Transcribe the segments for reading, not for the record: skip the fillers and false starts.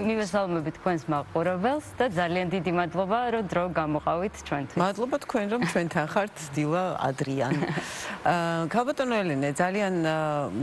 მოგესალმებით თქვენს მაყურებელს და ძალიან დიდი მადლობა რომ დრო გამოყავით ჩვენთვის. მადლობა თქვენ რომ ჩვენთან ხართ, დილა, ადრიან. ქალბატონო ელენე, ძალიან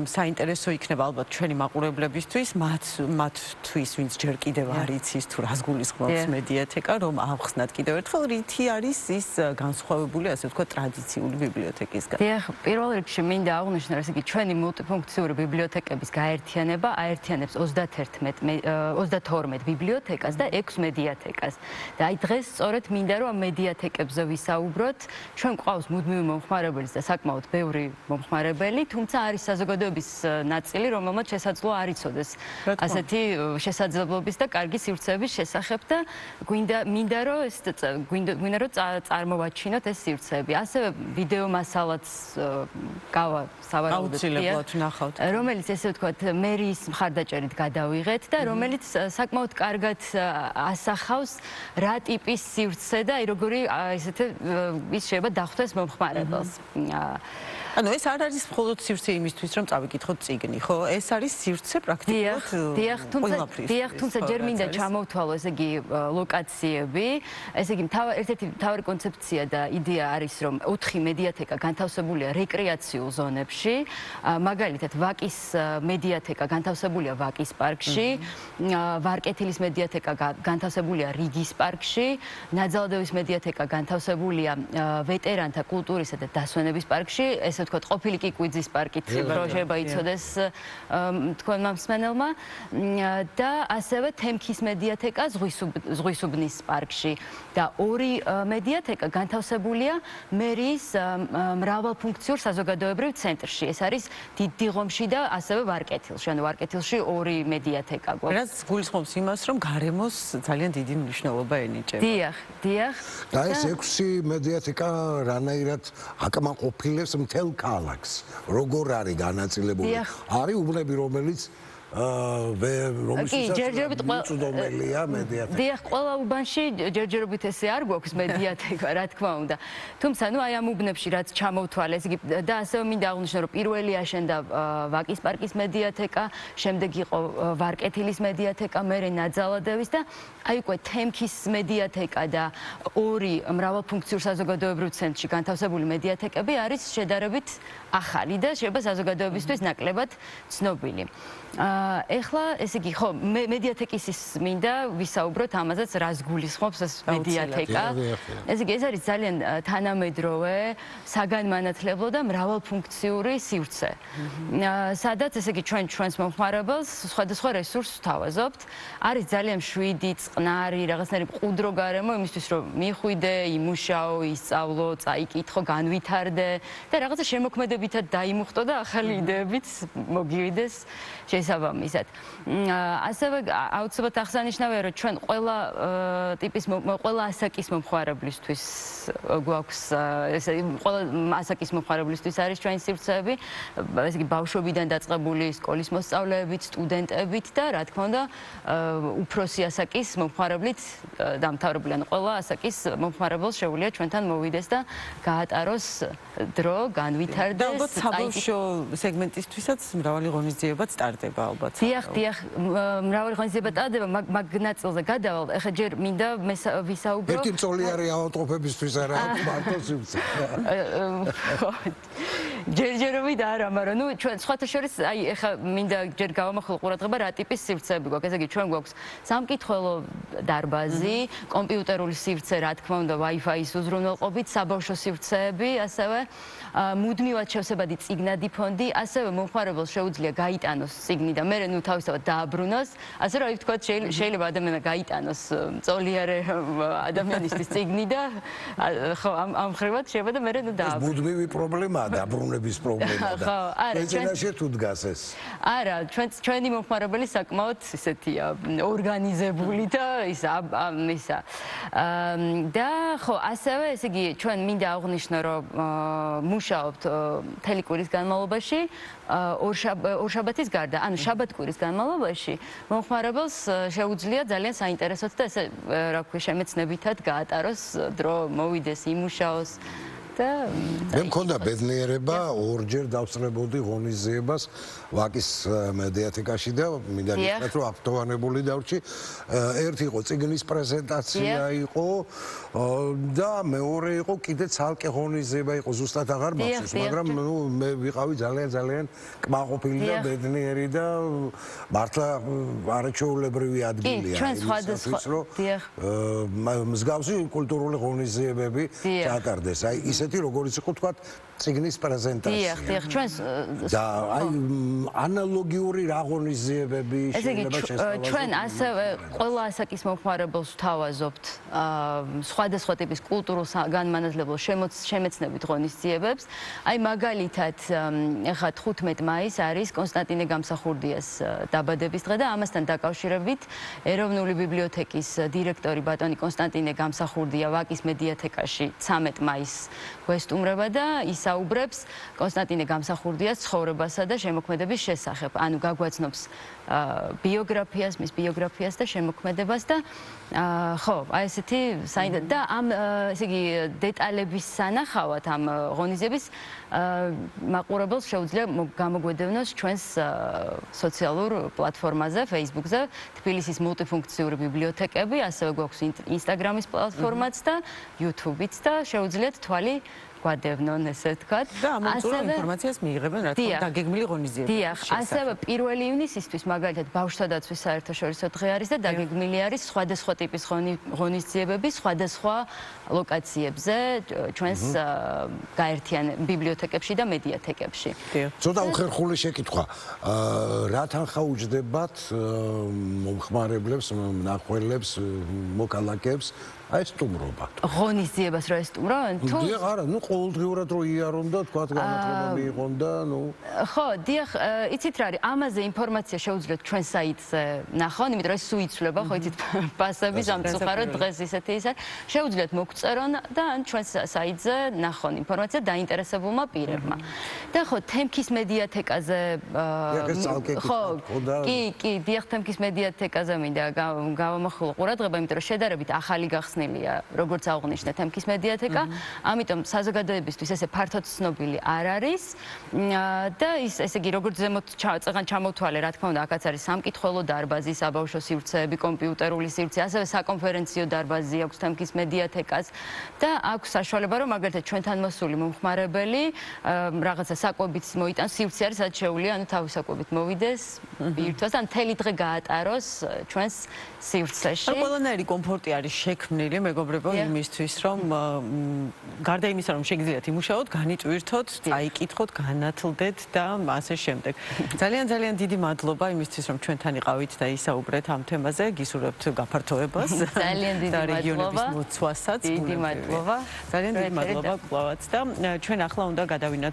საინტერესო იქნება ალბათ ჩვენი მაყურებლებისთვის, მათთვის, ვინც ჯერ კიდევ არ იცის თუ რას გულისხმობს მედიათეკა, რომ ავხსნათ კიდევ ერთხელ რითი არის ის განსხვავებული, ასე ვთქვათ, ტრადიციული ბიბლიოთეკისგან. დიახ, პირველ რიგში მინდა აღვნიშნო, რომ იგი ჩვენი მულტიფუნქციური ბიბლიოთეკების გაერთიანება აერთიანებს 32 ბიბლიოთეკას და 6 მედიათეკას. და აი დღეს სწორედ მინდა რომ ამ მედიათეკებზე ვისაუბროთ. ჩვენ გვყავს მუდმივი მომხმარებელი და საკმაოდ ბევრი მომხმარებელი, თუმცა არის საზოგადოების ნაწილი, რომელმაც შესაძლოა არ იცოდეს ასეთი შესაძლებლობის და კარგი სივრცეების შესახებ და მინდა რომ წარმოვაჩინოთ ეს სივრცეები. ასევე ვიდეო მასალაც გავა აუცილებლად ვნახავთ. რომელიც ესე ვთქვათ მერის მხარდაჭერით გადავიღეთ და რომელიც საკმაოდ კარგად ასახავს რა ტიპის სივრცე და როგორი ესეთი ის შეიძლება დახვდეს მომხმარებელს. ანუ ეს არ არის მხოლოდ სივრცე იმისთვის რომ წავიკითხოთ წიგნი, ხო? ეს არის სივრცე პრაქტიკულად ყველაფრის. დიახ, თუმცა ჯერ მინდა ჩამოვთვალო ესე იგი ლოკაციები. ესე იგი ერთ-ერთი მთავარი კონცეფცია და იდეა არის რომ 4 მედიათეკა განთავსებულია რეკრეაციულ ზონებში. მაგალითად ვაკის მედიათეკა განთავსებულია ვაკის პარკში, ვარკეთილის მედიათეკა განთავსებულია რიგის პარკში, ნაძალადევის მედიათეკა განთავსებულია ვეტერანთა კულტურისა და დასვენების პარკში, ესე ვთქვათ, ყოფილი კიკვიძის პარკით შეიძლება იცოდეს თქვენმა მსმენელმა და ასევე თემქის მედიათეკა ზღვისუბნის პარკში და 2 მედიათეკა განთავსებულია მერიის მრავალფუნქციურ საზოგადოებრივ ცენტრში. ეს არის დიდიღომში და ასევე ვარკეთილში. ანუ ვარკეთილში 2 მედიათეკა გვაქვს. რაც გულისხმობს იმას, რომ გარემოს ძალიან დიდი მნიშვნელობა ენიჭება. დიახ. და ეს 6 მედიათეკა რანაირად აკმაყოფილებს მთელ ქალაქს. როგორ არის განაწილებული? არის უბნები, რომელიც მიწვდომელია მედიათეკა. დიახ, ყველა უბანში ჯერჯერობით ესე არ გვაქვს მედიათეკა, რა თქმა უნდა. თუმცა, აი ამ უბნებში რაც ჩამოვთვალე, ესე იგი და ასევე მინდა აღვნიშნო, რომ პირველი აშენდა ვაკის პარკის მედიათეკა, შემდეგ იყო ვარკეთილის მედიათეკა, მერე ნაძალადევის და აი უკვე თემქის მედიათეკა და 2 მრავალფუნქციურ საზოგადოებრივ ცენტრში განთავსებული მედიათეკები არის შედარებით ახალი და შეიძლება საზოგადოებისთვის ნაკლებად ცნობილი. ეხლა ესე იგი ხო მედიათეკის ის მინდა ვისაუბროთ ამაზეც რას გულისხმობს ეს მედიათეკა. ესე იგი ეს არის ძალიან თანამედროვე, საგანმანათლებლო და მრავალფუნქციური სივრცე. სადაც ესე იგი ჩვენს მომხმარებელს სხვადასხვა რესურსს ვთავაზობთ. არის ძალიან მშვიდი, წყნარი, რაღაცნაირი მყუდრო გარემო იმისთვის რომ მიხვიდე, იმუშაო, ისწავლო, წაიკითხო, განვითარდე და რაღაცა შემოქმედებითად დაიმუხტო და ახალი იდეებიც მოგივიდეს შესაბამისად. ასევე აუცილებლად აღსანიშნავია, რომ ჩვენ ყველა ტიპის ყველა ასაკის მომხმარებლისთვის გვაქვს ესე ყველა ასაკის მომხმარებლისთვის არის ჩვენი სივრცეები, ესე იგი ბავშვობიდან დაწყებული სკოლის მოსწავლეებით, სტუდენტებით და რა თქმა უნდა უფროსი ასაკის მომხმარებლით დამთავრებული, ანუ ყველა ασაკის მომხმარებელს შეუძლია ჩვენთან მოვიდეს და გაატაროს დრო, განვითარდეს. და ალბათ საბავშვო სეგმენტისთვისაც მრავალი ღონისძიება სტარტდება ალბათ. დიახ, მრავალი ღონისძიება სტარტდება, მაგ ნაწილზე გადავალ. ეხლა ჯერ მინდა ვისაუბრო. ერთი წოლიარი ავტოფებისთვის არა აქვს მარტო სივრცე. ჯერჯერობით არა, მაგრამ ნუ ჩვენ სხვათა შორის აი ეხლა მინდა ჯერ გავამახვილო ყურადღება რა ტიპის სივრცეები გვაქვს. ესე იგი ჩვენ გვაქვს სამკითხველო დარბაზი, კომპიუტერული სივრცე, რა თქმა უნდა, Wi-Fi-ის უზრუნველყოფით, საბავშვო სივრცეები, ასევე მუდმივად შევსებადი წიგნადი ფონდი, ასევე მომხმარებელს შეუძლია გაიტანოს წიგნი და მერე ნუ თავისთავად დააბრუნოს. ასე რომ ვთქვათ, შეიძლება ადამიანმა გაიტანოს წოლიარე ადამიანისთვის წიგნი და ხო ამ ხრივად შეიძლება და მერე ნუ დააბრუნოს. მუდმივი პრობლემაა დაბრუნების პრობლემა და მეცენაში თუ დგას ეს. არა, ჩვენი მომხმარებელი საკმაოდ ისეთია ორგანიზებული და ისა და ხო, ასევე ესე იგი ჩვენ მინდა აღვნიშნო, რომ მუშაობთ მთელი კვირის განმავლობაში ორშაბათის გარდა, ანუ შაბათ-კვირის განმავლობაში მომხმარებელს შეუძლია ძალიან საინტერესოდ და ესე რა ქვია შემეცნებითად გაატაროს დრო, მოვიდეს, იმუშაოს და მე მქონდა ბედნიერება ორჯერ დავსწრებოდი ღონისძიებას ვაკის მედიათეკაში და მინდა გითხრათ რომ აქტუალებული დავრჩი. ერთი იყო წიგნის პრეზენტაცია იყო და მეორე იყო კიდე ცალკე ღონისძიება იყო ზუსტად აღარ მახსოვს, მაგრამ ნუ მე ვიყავი ძალიან კმაყოფილი და ბედნიერი და მართლა არაჩვეულებრივი ადგილია იმისთვის რომ მსგავსი კულტურული ღონისძიებები ჩატარდეს. აი ისეთი როგორიც იყო თქვა წიგნის პრეზენტაცია. დიახ, ჩვენს და აი ანალოგიური რა ღონისძიებები შეიძლება შესწავლოს. ჩვენ ასევე ყველა ასაკის მომხმარებელს ვთავაზობთ სხვადასხვა ტიპის კულტურულ განმანათლებელ შემეცნებით ღონისძიებებს. აი მაგალითად, ეხლა 15 მაისს არის კონსტანტინე გამსახურდიას დაბადების დღე და ამასთან დაკავშირებით ეროვნული ბიბლიოთეკის დირექტორი ბატონი კონსტანტინე გამსახურდია ვაკის მედიათეკაში 13 მაისს გვესტუმრება და ისაუბრებს კონსტანტინე გამსახურდიას ცხოვრებასა და შემოქმედების შესახებ. ანუ გაგვაცნობს ბიოგრაფიას, მის ბიოგრაფიას და შემოქმედებას და ხო, აი ესეთი და ამ ესე იგი დეტალების სანახავად ამ ღონისძიების მაყურებელს შეუძლია გამოგვედევნოს ჩვენს სოციალურ პლატფორმაზე, Facebook-ზე, თბილისის მულტიფუნქციური ბიბლიოთეკები, ასევე გვაქვს Instagram-ის პლატფორმაც და YouTube-იც და შეუძლიათ თვალი გვადევნონ, ესე ვთქვათ. და ამავდროულად ინფორმაციას მიიღებენ, რა თქმა უნდა, დაგეგმილი ღონისძიებების. დიახ, ასევე 1 ივნისისთვის მაგალითად ბავშვთა დაცვის საერთაშორისო დღე არის და დაგეგმილი არის სხვადასხვა ტიპის ღონისძიებები სხვადასხვა ლოკაციებზე, ჩვენს გაერთიან ბიბლიოთეკებში და მედიათეკებში. ცოტა უხერხული შეკითხვა. რა თანხა უჯდებათ მომხმარებლებს, მნახველებს, მოქალაქეებს აი სტუმრობა. ღონისძიებას რა ესტუმრონ? დიახ, არა, ნუ ყოველდღიურად რო იარონ და თქვა განათლება მიიღონ და ნუ ხო, დიახ, იცით რა არის, ამაზე ინფორმაცია შეუძლიათ ჩვენ საიტზე ნახონ, იმიტომ რომ ეს სულ იცვლება, ხო იცით, პასების ამწუხაროდ დღეს ისეთი ის არის. შეუძლიათ მოგწერონ და ან ჩვენ საიტზე ნახონ ინფორმაცია დაინტერესებულმა პირებმა. და ხო, თემქის მედიათეკაზე ხო, კი, დიახ, თემქის მედიათეკაზე მინდა გავამახვილო ყურადღება, იმიტომ რომ შედარებით ახალი გახსნილია, როგორც აღნიშნეთ, თემქის მედიათეკა, ამიტომ საზოგადოებისთვის ესე ფართოდ ცნობილი არ არის და ესე იგი როგორც ზემოთ წეგან ჩამოვთვალე, რა თქმა უნდა, აქაც არის სამკითხველო დარბაზი, საბავშვო სივრცეები, კომპიუტერული სივრცე, ასევე საკონფერენციო დარბაზი აქვს თემქის მედიათეკას და აქვს საშუალება, რომ მაგალითად ჩვენთან მოსული მომხმარებელი რაღაცა საკვებით მოიტანს, სივრცე არის სადაც შეუძლია, ანუ თავის საკვებით მოვიდეს, ბირთვას, ან მთელი დღე გაატაროს ჩვენს სივრცეში. ყველანაირი კომფორტი არის შექმნილი, მეგობრებო, იმისთვის, რომ გარდა იმისა, რომ შეგიძლიათ იმუშაოთ, განიტვირთოთ, წაიკითხოთ, განათლდეთ და ასე შემდეგ. ძალიან დიდი მადლობა იმისთვის, რომ ჩვენთან იყავით და ისაუბრეთ ამ თემაზე, გისურვებთ გაფართოებას. ძალიან დიდი მადლობა. და რეგიონების მოცვასაც. დიდი მადლობა. ძალიან დიდი მადლობა კვლავაც და ჩვენ ახლა უნდა გადავინათ